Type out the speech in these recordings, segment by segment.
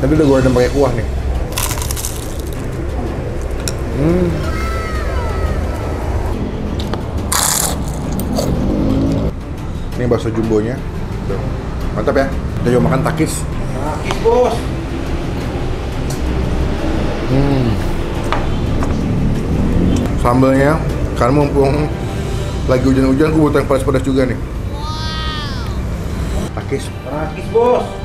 Tadi udah goreng pakai kuah nih. Ini bakso jumbonya. Tuh. Mantap ya. Kita coba makan takis. Takis, Bos. Sambalnya, karena mumpung lagi hujan-hujan, gue butuh yang pedas-pedas juga nih. Takis. Takis, Bos.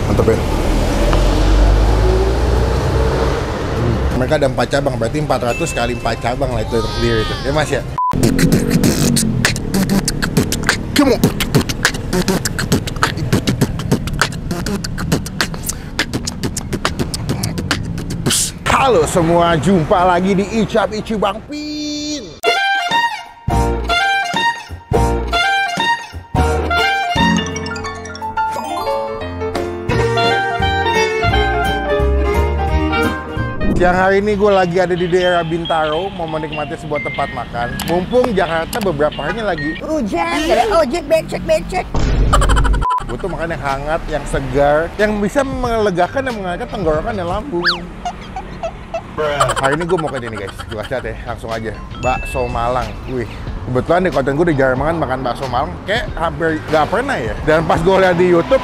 Mantap ya. Mereka ada 4 cabang, berarti 400 kali 4 cabang lah itu sendiri itu. Ya Mas ya? Come on. Halo semua, jumpa lagi di Icap Ici Bang Pin. Siang hari ini gue lagi ada di daerah Bintaro, mau menikmati sebuah tempat makan. Mumpung Jakarta beberapa harinya lagi hujan, ada ojek becek. butuh makan yang hangat, yang segar, yang bisa melegakan dan mengangkat tenggorokan dan lambung. Hari ini gue mau ke sini guys, gue kasih lihat ya, langsung aja. Bakso Malang, wih. Kebetulan di konten gue udah jarang makan bakso Malang, kayak hampir gak pernah ya. Dan pas gue lihat di YouTube,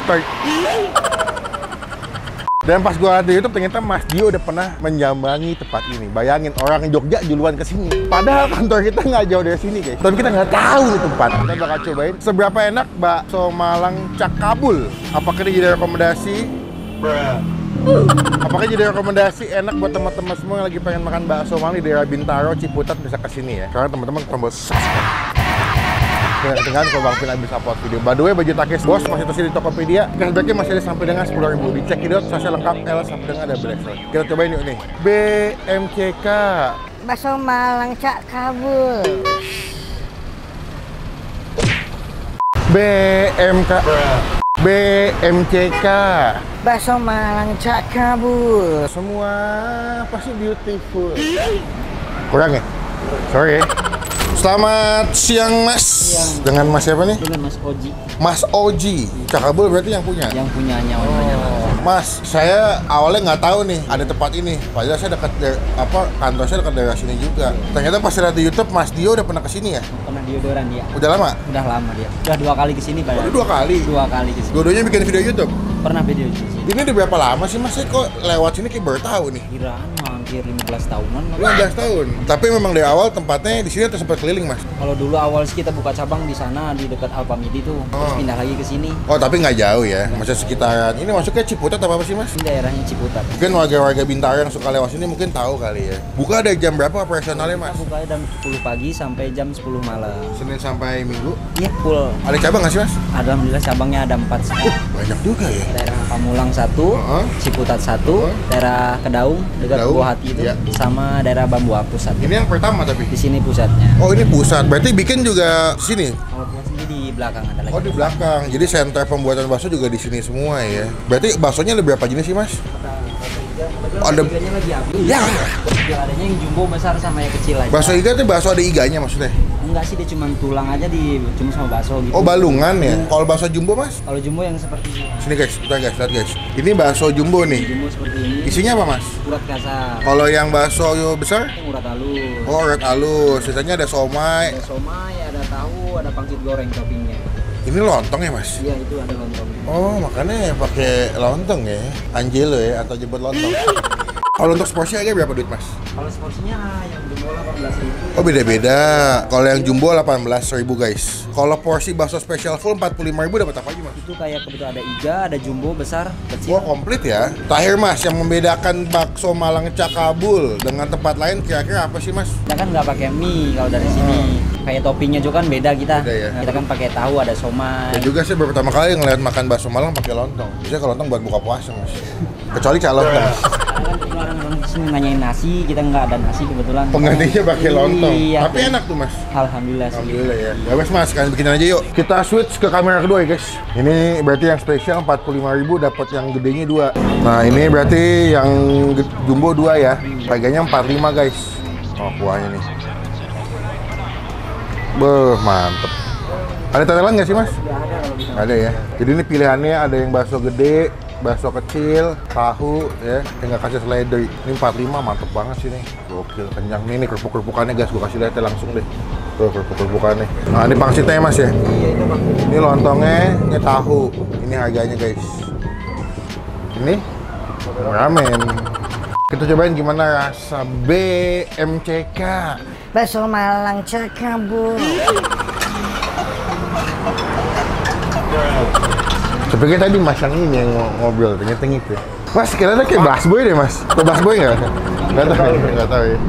ternyata Mas Dio udah pernah menyambangi tempat ini. Bayangin, orang Jogja duluan ke sini. Padahal kantor kita nggak jauh dari sini guys. Dan kita nggak tahu nih tempat. Kita bakal cobain seberapa enak bakso Malang Cak Kabul. Apakah ini jadi rekomendasi? Apakah jadi rekomendasi enak buat teman-teman semua yang lagi pengen makan bakso Malang di daerah Bintaro, Ciputat, bisa ke sini ya. Karena teman-teman tombol subscribe. Dengan kalau Bang Pin habis upload video. By the way, baju takis bos masih tersedia di Tokopedia. Cashbacknya masih ada sampai dengan 10.000. Dicek itu sosial lengkap L sampai dengan ada Black Friday. Kita cobain yuk nih. BMCK. Bakso Malang Cak Kabul. BMCK. Bakso Malang Cak Kabul. Semua pasti beautiful. Kurang ya? Sorry ya. Selamat siang Mas. Siang. Dengan Mas siapa nih? Dengan Mas Oji. Mas Oji. Cak Kabul berarti yang punya? Yang punyanya ownernya. Mas, saya awalnya nggak tahu nih ada tempat ini. Padahal saya dekat kantor saya dekat daerah sini juga. Ternyata pas lihat di YouTube Mas Dio udah pernah kesini ya? Pernah diodoran dia. Udah lama? Udah lama dia. Udah 2 kali kesini Pak. Udah 2 kali. 2 kali kesini. Dua-duanya bikin video YouTube. Pernah video di sini. Ini udah berapa lama sih Mas? Saya kok lewat sini kayak baru tahu nih. Kiraan hampir 15 tahunan. 15 tahun. Tapi memang dari awal tempatnya di sini atau sempat keliling Mas? Kalau dulu awal sih kita buka cabang di sana di dekat Alfamidi tuh. Terus pindah lagi ke sini. Oh, tapi nggak jauh ya? Masih sekitaran. Ini masuknya Ciputat apa sih Mas? Ini daerahnya Ciputat. Mungkin warga-warga Bintaro yang suka lewat sini mungkin tahu kali ya. Buka ada jam berapa operasionalnya Mas? Kita buka jam 10 pagi sampai jam 10 malam. Senin sampai Minggu? Iya full. Ada cabang nggak sih Mas? Alhamdulillah cabangnya ada 4 sih. Banyak juga ya? Daerah Pamulang 1, Ciputat 1, daerah Kedaung dekat Kedaung, Buah Hati itu, iya. sama daerah Bambu Apus 1. Ini yang pertama tapi? Di sini pusatnya. Oh ini pusat, berarti bikin juga sini? Kalau buat sendiri di belakang ada lagi. Oh di belakang, jadi center pembuatan bakso juga di sini semua ya? Berarti baksonya ada berapa jenis sih Mas? Ada Ada- iganya lagi habis. Ya. Adanya yang jumbo besar sama yang kecil aja. Bakso iga tuh bakso ada iganya maksudnya? Enggak sih, dia cuma tulang aja cuma sama bakso gitu. Oh balungan ya? Kalau bakso jumbo Mas? Kalau jumbo yang seperti ini. Sini guys, bentar guys, lihat guys. Ini bakso jumbo nih. Jumbo seperti ini. Isinya apa Mas? Urat kasar. Kalau yang bakso besar? Yang urat halus. Oh urat halus, sisanya ada somai. Ada somai, ada tahu, ada pangsit goreng toppingnya. Ini lontong ya Mas? Iya, itu ada lontongnya. Oh makanya pakai lontong ya? Anjelo ya, atau jemput lontong. Kalau untuk seporsi harga berapa duit Mas? Kalau seporsinya yang jumbo 18.000. Oh beda-beda. Kalau yang jumbo 18.000 guys. Kalau porsi bakso spesial full 45.000 dapat apa aja Mas? Itu kayak kebetulan ada iga, ada jumbo besar, kecil. Wah komplit ya. Terakhir Mas, yang membedakan bakso Malang Cak Kabul dengan tempat lain kira-kira apa sih Mas? Kita kan nggak pakai mie kalau dari sini. Kayak toppingnya juga kan beda kita. Beda ya? Kita kan pakai tahu, ada somai. Ya juga sih baru pertama kali ngeliat makan bakso Malang pakai lontong. Biasanya kalau lontong buat buka puasa Mas. Kecuali cak lontong. Karena kan orang sini nanyain nasi, kita nggak ada nasi kebetulan. Penggantinya pakai lontong. Iya, Tapi enak tuh Mas. Alhamdulillah sih. Alhamdulillah ya. Ya wes Mas, kalian bikin aja yuk. Kita switch ke kamera kedua ya guys. Ini berarti yang spesial 45.000 dapat yang gedenya 2. Nah, ini berarti yang jumbo 2 ya. Harganya 45 guys. Oh, kuahnya nih. Beuh, mantep. Ada tetelan nggak sih mas? Nggak ada kalau di sana. Ada ya. Jadi ini pilihannya ada yang bakso gede, bakso kecil, tahu ya, tinggal kasih seledri. Ini 45 mantep banget sih nih. Gokil, kenyang nih kerupuk-kerupukannya guys, gua kasih lihat langsung deh. Tuh kerupuk-kerupukannya. Nah ini pangsitnya ya mas ya. Iya itu bang. Ini lontongnya, ini tahu. Ini harganya guys. Ini ramen. Kita cobain gimana rasa BMCK. Bakso Malang Cakabul. Tapi kayak tadi mas yang ini yang ngobrol, ternyata gitu. Mas, kira-kira kayak busboy deh mas. Kok busboy nggak? Nggak tahu, nggak tahu ya.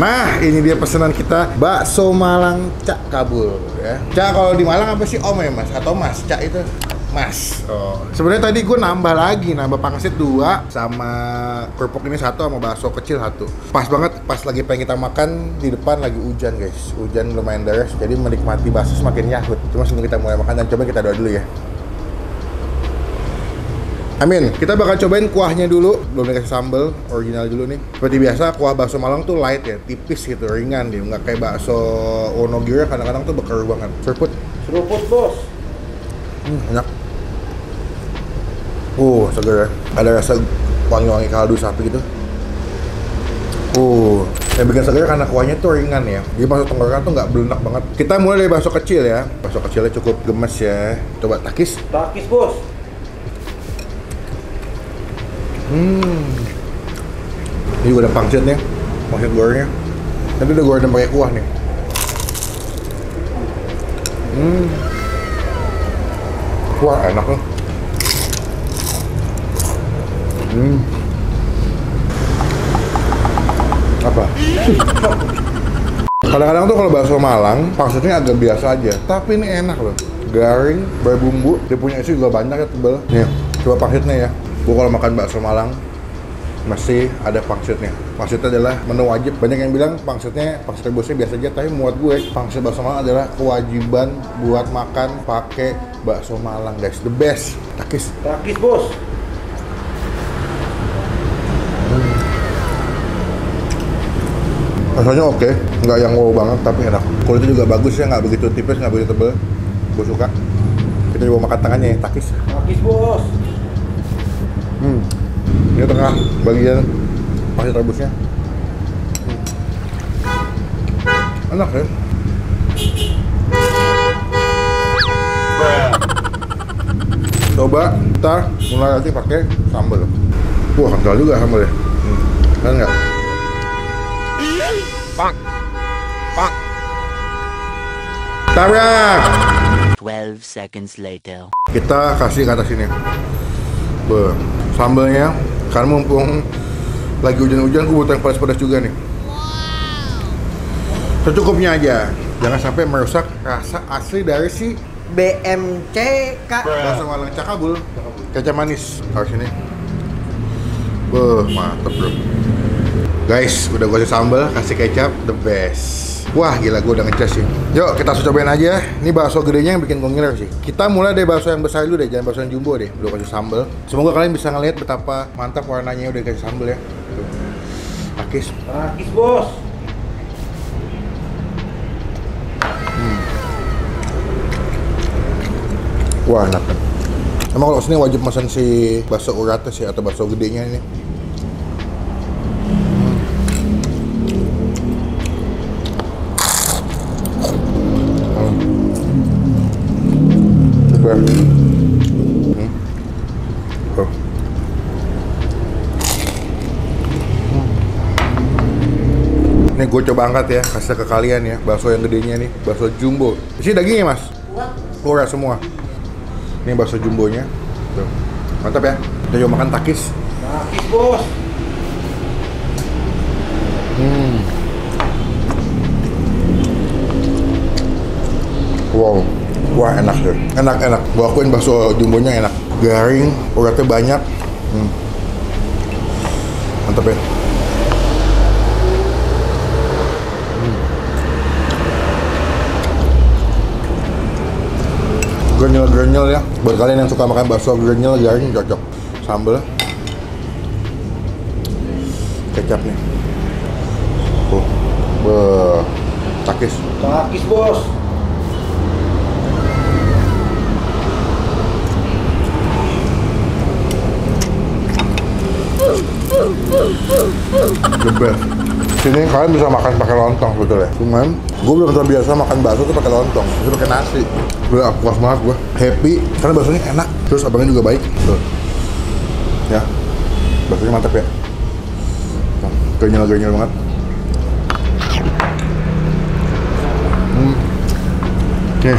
Nah, ini dia pesanan kita, bakso Malang Cak Kabul ya. Cak kalau di Malang apa sih om ya mas? Atau mas? Cak itu mas. Oh. Sebenarnya tadi gue nambah lagi, nambah pangsit 2 sama kerupuk ini 1 sama bakso kecil 1. Pas banget pas lagi pengen kita makan di depan lagi hujan guys. Hujan lumayan deras, jadi menikmati bakso semakin yahut. Cuma sebelum kita mulai makan dan coba kita doa dulu ya. Amin. Kita bakal cobain kuahnya dulu, belum dikasih sambal original dulu nih. Seperti biasa, kuah bakso Malang tuh light ya, tipis gitu, ringan dia. Nggak kayak bakso Wonogiri kadang-kadang tuh berkeru banget. Seruput. Seruput bos. Enak. Seger ya. Ada rasa wangi-wangi kaldu sapi gitu. Yang bikin seger karena kuahnya tuh ringan ya. Jadi bakso tenggorokan tuh nggak belenak banget. Kita mulai dari bakso kecil ya. Bakso kecilnya cukup gemes ya. Coba takis. Takis bos. Ini juga ada pangsitnya, pangsit gorengnya. Nanti udah goreng pakai kuah nih. Wah enak loh. Apa? Kadang-kadang tuh kalau bakso Malang, pangsitnya agak biasa aja. Tapi ini enak loh. Garing, berbumbu, dia punya isi juga banyak ya, tebel. Nih, coba pangsitnya ya. Gue kalau makan bakso Malang masih ada pangsitnya. Pangsitnya adalah menu wajib. Banyak yang bilang pangsit rebusnya biasa aja, tapi muat gue pangsit bakso Malang adalah kewajiban buat makan pakai bakso Malang guys. The best. Takis. Takis bos. Rasanya oke, nggak yang wow banget tapi enak. Kulitnya juga bagus ya, nggak begitu tipis, nggak begitu tebel. Gue suka. Kita coba makan tangannya ya, takis. Takis bos. Ini tengah bagian pangsit rebusnya. Enak ya. Coba kita mulai nanti pakai sambal. Wah, kental juga sambal ya. Kan nggak? Pak. Tabrak. 12 seconds later. Kita kasih ke atas sini. Sambalnya, karena mumpung lagi hujan-hujan, gue butuh yang pedas-pedas juga nih. Secukupnya aja, jangan sampai merusak rasa asli dari si BMCK. bakso Malang Cakabul. Kecap manis, harus ini. Mantep bro. Guys, udah gue kasih sambal, kasih kecap, the best. Wah gila, gue udah ngecas sih. Yuk kita cobain aja. Ini bakso gedenya yang bikin gue ngiler sih. Kita mulai dari bakso yang besar dulu deh, jangan bakso yang jumbo deh. Udah kasih sambal. Semoga kalian bisa ngeliat betapa mantap warnanya udah kasih sambal ya. Tuh. Takis. Takis bos. Wah enak kan. Emang kalau sini wajib pesan si bakso urate sih atau bakso gedenya ini. Ini gue coba angkat ya, kasih ke kalian ya, bakso yang gedenya nih, bakso jumbo. Isi dagingnya mas? Urat semua. Ini bakso jumbonya. Tuh. Mantap ya. Kita coba makan takis. Takis bos. Wah enak deh, enak. Gua akuin bakso jumbonya enak, garing, uratnya banyak. Mantep ya. Grenyel ya. Buat kalian yang suka makan bakso grenyel garing cocok. Sambal, kecap nih. Takis. Takis, Bos. The best. Sini kalian bisa makan pakai lontong sebetulnya. Cuman gue belum terbiasa makan bakso tuh pakai lontong, bisa pakai nasi. Udah puas banget gue, happy karena baksonya enak. Terus abangnya juga baik. Tuh. Ya, baksonya mantep ya. Grenyel banget. Nih,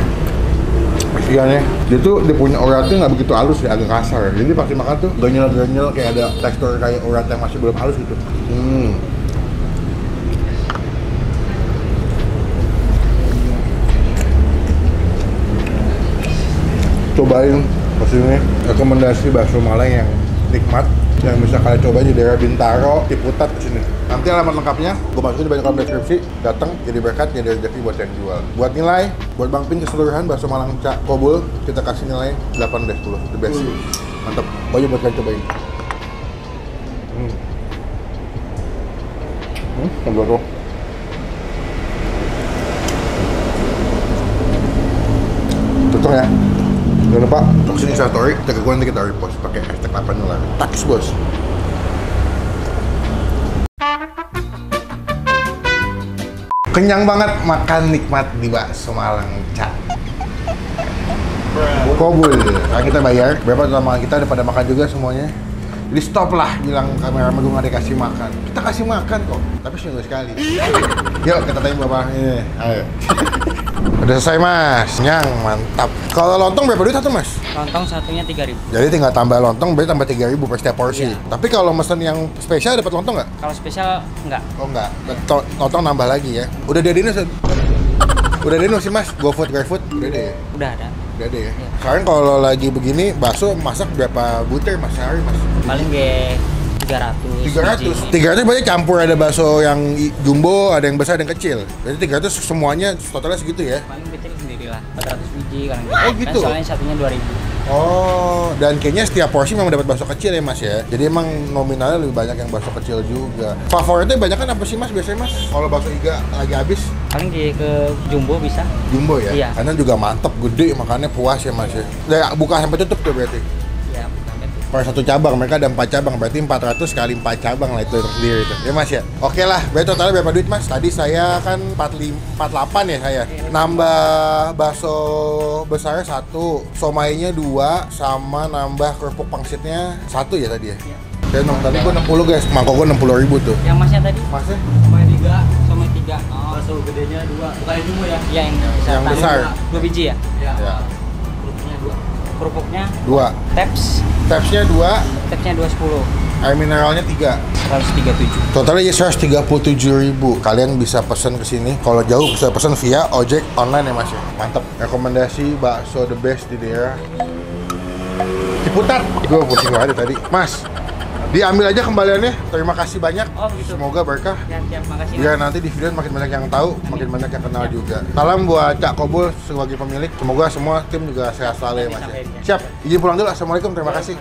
isiannya dia tuh dia punya uratnya nggak begitu halus ya, agak kasar. Jadi pasti makan tuh grenyel kayak ada tekstur kayak urat yang masih belum halus gitu. Cobain kesini, rekomendasi bakso Malang yang nikmat yang bisa kalian coba di daerah Bintaro, Ciputat kesini. Nanti alamat lengkapnya gue masukin di kolom deskripsi. Datang jadi berkat, jadi rezeki buat yang jual. Buat nilai, buat Bang Pin keseluruhan bakso Malang Cak Kobul kita kasih nilai 8 dari 10, the best. Mantap, banyak buat kalian cobain. Coba tuh. Cocok ya. Jangan lupa untuk sini story, kita ke nanti kita repost pakai hashtag 8 dolar. Takis bos. Kenyang banget makan nikmat di bakso Malang Cak Kobul. Sekarang kita bayar. Berapa lama kita udah pada makan juga semuanya. Jadi stop lah bilang kameramen gue nggak dikasih makan. Kita kasih makan kok, tapi seminggu sekali. Yuk kita tanya bapak ini. Ayo. Udah selesai mas, kenyang, mantap. Kalau lontong berapa duit satu mas? Lontong satunya 3.000. Jadi tinggal tambah lontong, berarti tambah 3.000 per setiap porsi. Iya. Tapi kalau mesen yang spesial dapat lontong nggak? Kalau spesial enggak. Oh nggak, lontong nambah lagi ya. Udah diadain Udah diadain sih mas, GoFood, GrabFood, udah deh ya? Udah ada. Udah deh ya? Iya. Sekarang kalau lagi begini, bakso masak berapa butir mas sehari mas? Paling ge 300. 300 berarti campur ada bakso yang jumbo, ada yang besar, ada yang kecil. Berarti 300 semuanya totalnya segitu ya? Paling kecil sendirilah, 400 biji kan. Oh, gitu? Kan soalnya satunya 2.000. Oh, dan kayaknya setiap porsi memang dapat bakso kecil ya mas ya? Jadi emang nominalnya lebih banyak yang bakso kecil juga. Favoritnya banyak kan apa sih mas biasanya mas? Kalau bakso iga lagi habis? Paling ke jumbo bisa. Jumbo ya? Iya. Karena juga mantep, gede, makannya puas ya mas ya? Udah buka sampai tutup tuh berarti? Iya, bukan betul. Per satu cabang, mereka ada 4 cabang, berarti 400 kali 4 cabang lah itu sendiri itu. Ya mas ya? Oke lah, berarti totalnya berapa duit mas? Tadi saya kan 48 ya saya. Nambah bakso besarnya 1, somainya 2, sama nambah kerupuk pangsitnya 1 ya tadi ya? Iya. Dan tadi gua 60 guys, mangkok gua 60.000 tuh. Yang masnya tadi? Masnya? Sama 3. Oh, bakso gedenya 2. Bukan yang jumbo ya? Iya, Yang besar? 2 biji ya? Ya. Kerupuknya 2. Tapsnya 2, tapsnya 210. air mineralnya 3. 137. Totalnya ya 137.000. Kalian bisa pesan ke sini. Kalau jauh bisa pesan via ojek online ya mas ya. Mantap. Rekomendasi bakso the best di daerah Ciputat. Gue pusing banget tadi. Mas, diambil aja kembaliannya. Terima kasih banyak. Oh, gitu. Semoga berkah. Ya, siap, makasih. Biar nanti di video makin banyak yang tahu, makin banyak yang kenal juga. Salam buat Cak Kobul sebagai pemilik. Semoga semua tim juga sehat selalu ya mas ya. Siap. Izin pulang dulu. Assalamualaikum. Terima kasih.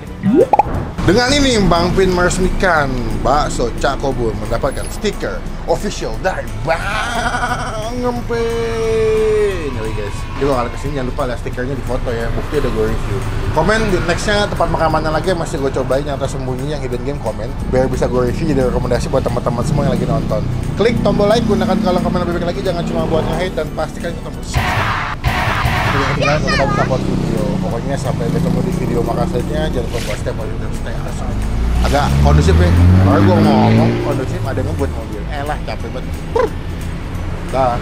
Dengan ini Bang Pin meresmikan bakso Cak Kobul mendapatkan stiker official dari Bang Pin. Jadi guys, kalau kalian kesini jangan lupa lihat stikernya di foto ya. Bukti udah gue review. Komen di nextnya tempat makan mana lagi yang masih gue cobain yang tersembunyi yang hidden game, komen biar bisa gue review jadi rekomendasi buat teman-teman semua yang lagi nonton. Klik tombol like, gunakan kolom komen lebih baik lagi, jangan cuma buat nge-hate dan pastikan kita tombol ketinggalan kalau kita bisa upload video. Pokoknya sampai ketemu di video makan selanjutnya. Jangan lupa buat stay positive, stay awesome. Agak kondusif ya. Kalau gue ngomong kondusif ada ngebut mobil. Lah capek banget. Dah.